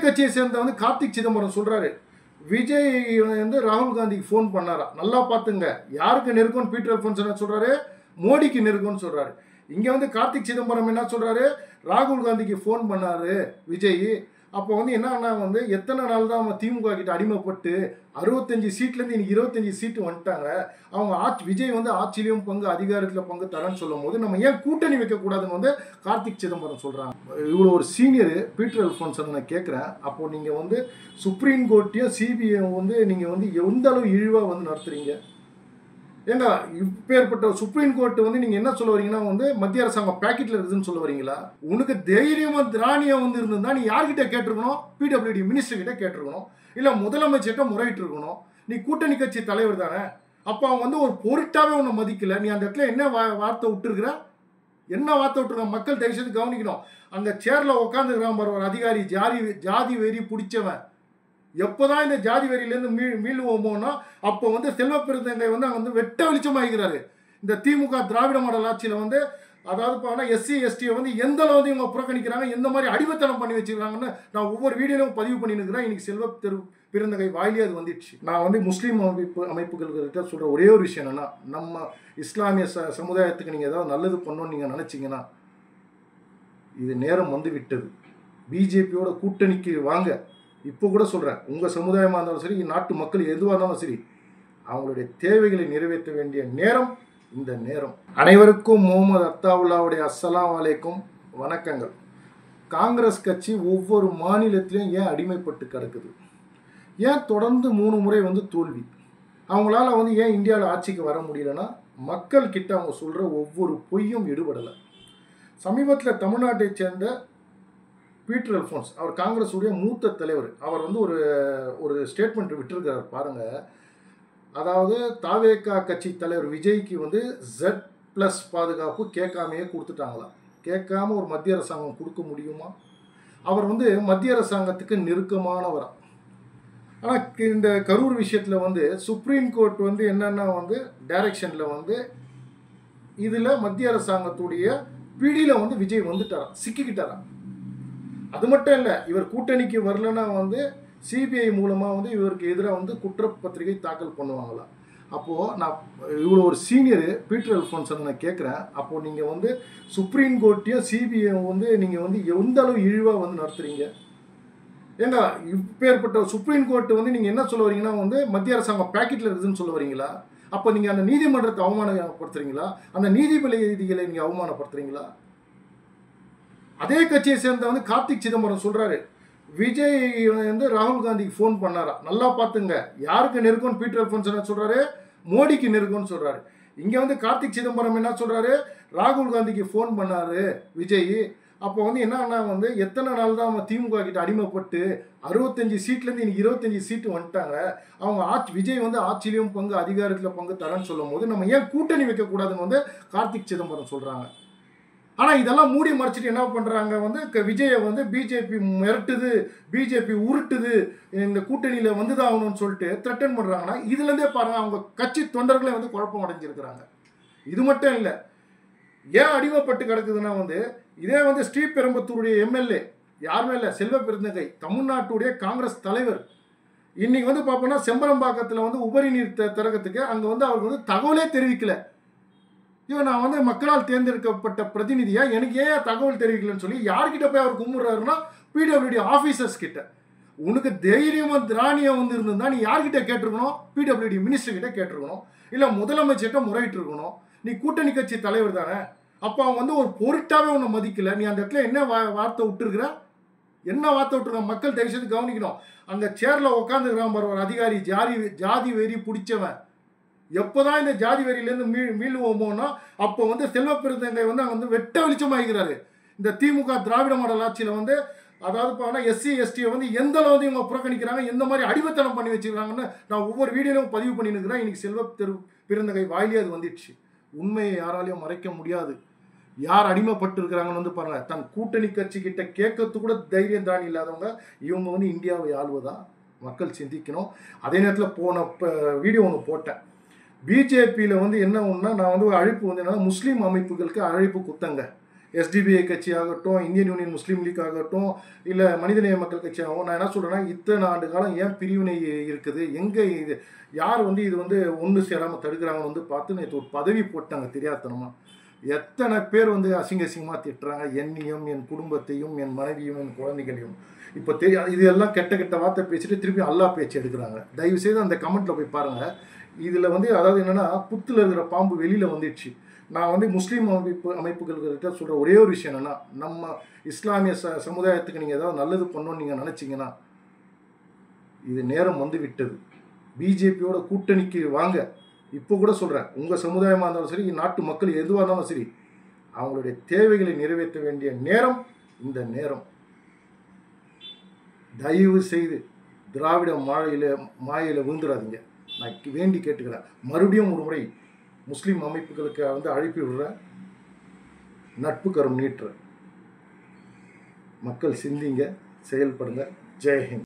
கட்சியை சேர்ந்த வந்து கார்த்திக் சிதம்பரம் சொல்றாரு, விஜய் வந்து ராகுல் காந்திக்கு ஃபோன் பண்ணாரா, நல்லா பார்த்துங்க. யாருக்கு நெருக்கம்னு பீட்டர் அல்ஃபோன்ஸ் என்ன சொல்றாரு, மோடிக்கு நெருக்கம்னு சொல்றாரு. இங்க வந்து கார்த்திக் சிதம்பரம் என்ன சொல்றாரு, ராகுல் காந்திக்கு ஃபோன் பண்ணாரு விஜய். அப்போ வந்து என்னன்னா வந்து எத்தனை நாள் தான் திமுக கிட்ட அடிமைப்பட்டு 65 சீட்லேருந்து இன்னைக்கு 25 சீட்டு வந்துட்டாங்க. அவங்க விஜய் வந்து ஆட்சியிலையும் பங்கு அதிகாரத்தில் பங்கு தரேன்னு சொல்லும் போது நம்ம ஏன் கூட்டணி வைக்கக்கூடாதுன்னு வந்து கார்த்திக் சிதம்பரம் சொல்கிறாங்க. இவ்வளோ ஒரு சீனியர் பீட்டர் அல்ஃபோன்ஸ் நான் கேட்குறேன். அப்போது நீங்கள் வந்து சுப்ரீம் கோர்ட்டையும் சிபிஐ வந்து நீங்கள் வந்து எந்த அளவு இழிவாக வந்து நடத்துறீங்க? ஏங்க இப்பேற்பட்ட சுப்ரீம் கோர்ட் வந்து நீங்கள் என்ன சொல்ல வரீங்கன்னா வந்து மத்திய அரசாங்கம் பேக்கெட்டில் இருக்குதுன்னு சொல்ல வரீங்களா? உனக்கு தைரியமாக திராணியாக வந்து இருந்திருந்தா நீ யார்கிட்ட கேட்டிருக்கணும்? பிடபிள்யூடி மினிஸ்டர் கிட்ட கேட்டிருக்கணும், இல்லை முதலமைச்சர்கிட்ட முறையிட்டு இருக்கணும். நீ கூட்டணி கட்சி தலைவர் தானே. அப்போ அவங்க வந்து ஒரு பொருட்டாவே உன்னை மதிக்கல. நீ அந்த இடத்துல என்ன வார்த்தை விட்டுருக்குற? என்ன வார்த்தை விட்டுருக்க? மக்கள் தயவுசெய்து கவனிக்கணும். அங்கே சேரில் உட்காந்துக்கிறான் பாரு ஒரு அதிகாரி, ஜாதி வெறி பிடிச்சவன். எப்போதான் இந்த ஜாதி வெறியிலேருந்து மீளுவோமோன்னா அப்போ வந்து செல்வ பெருந்தகை வந்து அங்கே வந்து வெட்ட வெளிச்சமாகிறாரு. இந்த திமுக திராவிட மாடல் ஆட்சியில் வந்து அதாவது பார்த்தா எஸ்சி எஸ்டியை வந்து எந்த அளவு வந்து இவங்க புறக்கணிக்கிறாங்க, எந்த மாதிரி அடிமைத்தனம் பண்ணி வச்சுக்கிறாங்கன்னு நான் ஒவ்வொரு வீடியோலையும் பதிவு பண்ணியிருக்கிறேன். இன்னைக்கு செல்வ பெருந்தகை வாயிலே அது வந்துடுச்சு. நான் வந்து முஸ்லீம் அமைப்புகள்கிட்ட சொல்கிற ஒரே ஒரு விஷயம் என்னென்னா, நம்ம இஸ்லாமிய சமுதாயத்துக்கு நீங்கள் ஏதாவது நல்லது பண்ணணும்னு நீங்கள் நினச்சிங்கன்னா இது நேரம் வந்து விட்டது. பிஜேபியோட கூட்டணிக்கு வாங்க. இப்போ கூட சொல்கிறேன், உங்கள் சமுதாயமாக இருந்தாலும் சரி, நாட்டு மக்கள் எதுவாக இருந்தாலும் சரி, அவங்களுடைய தேவைகளை நிறைவேற்ற வேண்டிய நேரம் இந்த நேரம். அனைவருக்கும் முகமது அத்தாவுல்லாவுடைய அஸ்ஸலாம் வலைக்கும் வணக்கங்கள். காங்கிரஸ் கட்சி ஒவ்வொரு மாநிலத்திலையும் ஏன் அடிமைப்பட்டு கிடக்குது? ஏன் தொடர்ந்து 3 முறை வந்து தோல்வி? அவங்களால வந்து ஏன் இந்தியாவில் ஆட்சிக்கு வர முடியலன்னா, மக்கள் கிட்ட அவங்க சொல்கிற ஒவ்வொரு பொய்யும் எடுபடலை. சமீபத்தில் தமிழ்நாட்டை சேர்ந்த பீட்டர் அல்ஃபோன்ஸ், அவர் காங்கிரஸ் உடைய மூத்த தலைவர், அவர் வந்து ஒரு ஸ்டேட்மெண்ட் விட்டுருக்கிறார் பாருங்க. அதாவது தாவேகா கட்சி தலைவர் விஜய்க்கு வந்து Z+ பாதுகாப்பு கேட்காமையே கொடுத்துட்டாங்களாம். கேட்காம ஒரு மத்திய அரசாங்கம் கொடுக்க முடியுமா? அவர் வந்து மத்திய அரசாங்கத்துக்கு நெருக்கமானவரா. ஆனால் இந்த கரூர் விஷயத்தில் வந்து சுப்ரீம் கோர்ட் வந்து என்னென்னா வந்து டைரக்ஷனில் வந்து இதில் மத்திய அரசாங்கத்துடைய பிடியில் வந்து விஜய் வந்துட்டாராம், சிக்கிக்கிட்டாராம். அது மட்டும் இல்லை, இவர் கூட்டணிக்கு வரலன்னா வந்து சிபிஐ மூலமாக வந்து இவருக்கு எதிராக வந்து குற்றப்பத்திரிகை தாக்கல் பண்ணுவாங்களாம். அப்போது நான் இவ்வளோ ஒரு சீனியர் பீட்டர் அல்ஃபோன்ஸ் நான் கேட்குறேன். அப்போது நீங்கள் வந்து சுப்ரீம் கோர்ட்டையும் சிபிஐ வந்து நீங்கள் வந்து எந்த அளவு இழிவாக வந்து நடத்துகிறீங்க? ஏங்க இப்பேற்பட்ட சுப்ரீம் கோர்ட் வந்து நீங்கள் என்ன சொல்ல வரீங்கன்னா வந்து மத்திய அரசாங்கம் பேக்கெட்டில் இருக்குதுன்னு சொல்ல வரீங்களா? அப்போ நீங்கள் அந்த நீதிமன்றத்தை அவமானப்படுத்துறீங்களா? அந்த நீதிபதிகளை நீங்கள் அவமானப்படுத்துறீங்களா? அதே கட்சியை சேர்ந்த வந்து கார்த்திக் சிதம்பரம் சொல்றாரு, விஜய் வந்து ராகுல் காந்திக்கு ஃபோன் பண்ணாரா, நல்லா பார்த்துங்க. யாருக்கு நெருக்கம்னு பீட்டர் அல்ஃபோன்ஸ் என்ன சொல்றாரு, மோடிக்கு நெருக்கம்னு சொல்றாரு. இங்க வந்து கார்த்திக் சிதம்பரம் என்ன சொல்றாரு, ராகுல் காந்திக்கு ஃபோன் பண்ணாரு விஜய். அப்போ வந்து என்னன்னா வந்து எத்தனை நாள் தான் திமுக கிட்ட அடிமைப்பட்டு 65 சீட்லேருந்து இன்னைக்கு 25 சீட்டு வந்துட்டாங்க. அவங்க விஜய் வந்து ஆட்சியிலையும் பங்கு அதிகாரத்தில் பங்கு தரேன்னு சொல்லும் போது நம்ம ஏன் கூட்டணி வைக்கக்கூடாதுன்னு வந்து கார்த்திக் சிதம்பரம் சொல்றாங்க. ஆனால் இதெல்லாம் மூடி மறைச்சிட்டு என்ன பண்ணுறாங்க வந்து விஜயை வந்து பிஜேபி மிரட்டுது, பிஜேபி உருட்டுது, இந்த கூட்டணியில் வந்து தான் ஆகணும்னு சொல்லிட்டு த்ரெட்டன் பண்ணுறாங்கன்னா இதுலேருந்தே பாருங்கள் அவங்க கட்சி தொண்டர்களே வந்து குழப்பம் அடைஞ்சிருக்கிறாங்க. இது மட்டும் இல்லை, ஏன் அடிமைப்பட்டு கிடக்குதுன்னா வந்து இதே வந்து ஸ்ரீபெரும்புத்தூருடைய எம்எல்ஏ யாருமே இல்லை, செல்வ பெருந்தகை, தமிழ்நாட்டுடைய காங்கிரஸ் தலைவர். இன்னைக்கு வந்து பார்ப்போம்னா செம்பரம்பாக்கத்தில் வந்து உபரி நீர் திறக்கிறதுக்கு அங்கே வந்து அவருக்கு வந்து தகவலே தெரிவிக்கல. இவன் நான் வந்து மக்களால் தேர்ந்தெடுக்கப்பட்ட பிரதிநிதியா, எனக்கு ஏன் தகவல் தெரிவிக்கலன்னு சொல்லி யார்கிட்ட போய் அவர் கும்பிடுறாருன்னா பிடபிள்யூடி ஆஃபீஸர்ஸ் கிட்ட. உனக்கு தைரியமாக திராணியாக வந்து இருந்திருந்தா நீ யார்கிட்ட கேட்டிருக்கணும்? பிடபிள்யூடி மினிஸ்டர் கிட்ட கேட்டிருக்கணும், இல்லை முதலமைச்சர்கிட்ட முறையிட்டு இருக்கணும். நீ கூட்டணி கட்சி தலைவர் தானே. அப்போ அவங்க வந்து ஒரு பொருட்டாவே உன்னை மதிக்கல. நீ அந்த இடத்துல என்ன வார்த்தை விட்டுருக்குற? என்ன வார்த்தை விட்டுருக்க? மக்கள் தயவுசெய்து கவனிக்கணும். அங்கே சேரில் உட்காந்துக்கிறான் பாரு ஒரு அதிகாரி, ஜாதி வெறி பிடிச்சவன். எப்போதான் இந்த ஜாதி வெறியிலேருந்து மீளுவோமோன்னா அப்போ வந்து செல்வ பெருந்தகை வந்து அங்கே வந்து வெட்ட வெளிச்சமாகிறாரு. இந்த திமுக திராவிட மாடல் ஆட்சியில் வந்து அதாவது பார்த்தா எஸ்சி எஸ்டியை வந்து எந்த அளவு வந்து இவங்க புறக்கணிக்கிறாங்க, எந்த மாதிரி அடிமைத்தனம் பண்ணி வச்சுக்கிறாங்கன்னு நான் ஒவ்வொரு வீடியோலையும் பதிவு பண்ணியிருக்கிறேன். இன்னைக்கு செல்வ பெருந்தகை வாயிலே அது வந்துடுச்சு. உண்மையை யாராலையும் மறைக்க முடியாது. யார் அடிமைப்பட்டு இருக்கிறாங்கன்னு வந்து பாருங்கள். தன் கூட்டணி கட்சி கிட்ட கேட்கறதுக்கு கூட தைரியம் தானி இல்லாதவங்க இவங்க வந்து இந்தியாவை ஆள்வதா? மக்கள் சிந்திக்கணும். அதே நேரத்தில் போன வீடியோ ஒன்று போட்டேன். பிஜேபியில் வந்து என்ன ஒன்றுனா நான் வந்து ஒரு அழைப்பு வந்து என்னன்னா முஸ்லீம் அமைப்புகளுக்கு அழைப்பு குத்தங்க. எஸ்டிபிஐ கட்சி ஆகட்டும், இந்தியன் யூனியன் முஸ்லீம் லீக் ஆகட்டும், இல்லை மனிதநேய மக்கள் கட்சி ஆகும். நான் என்ன சொல்கிறேன்னா, இத்தனை ஆண்டு காலம் ஏன் பிரிவினை இருக்குது, எங்கே இது யார் வந்து இது வந்து ஒன்று சேராமல் தடுக்கிறாங்கன்னு வந்து பார்த்து நேற்று ஒரு பதவி போட்டாங்க தெரியாதனமா. எத்தனை பேர் வந்து அசிங்க அசிங்கமாக திட்டுறாங்க, என்னையும் என் குடும்பத்தையும் என் மனைவியும் என் குழந்தைகளையும். இப்போ இது எல்லாம் கெட்ட கெட்ட வார்த்தை பேசிட்டு திருப்பி அல்லாஹ் பேச்சு எடுக்கிறாங்க. தயவு செய்து அந்த கமெண்ட்டில் போய் பாருங்கள். இதில் வந்து அதாவது என்னென்னா, புத்தில் இருக்கிற பாம்பு வெளியில் வந்துடுச்சு. நான் வந்து முஸ்லீம் அமைப்புகள்கிட்ட சொல்கிற ஒரே ஒரு விஷயம் என்னென்னா, நம்ம இஸ்லாமிய சமுதாயத்துக்கு நீங்கள் ஏதாவது நல்லது பண்ணணும்னு நீங்கள் நினச்சிங்கன்னா, இது நேரம் வந்து விட்டது. பிஜேபியோட கூட்டணிக்கு வாங்க. இப்போ கூட சொல்கிறேன், உங்கள் சமுதாயமாக இருந்தாலும் சரி, நாட்டு மக்கள் எதுவாக இருந்தாலும் சரி, அவங்களுடைய தேவைகளை நிறைவேற்ற வேண்டிய நேரம் இந்த நேரம். தயவு செய்து திராவிட மாயையில் விழுந்துடாதீங்க. நான் வேண்டி கேட்டுக்கிறேன். மறுபடியும் ஒரு முறை முஸ்லீம் அமைப்புகளுக்கு வந்து அழைப்பி விடுற, நட்பு கரம் நீட்டுற. மக்கள் சிந்திங்க, செயல்படுங்க. ஜெய்ஹிந்த்.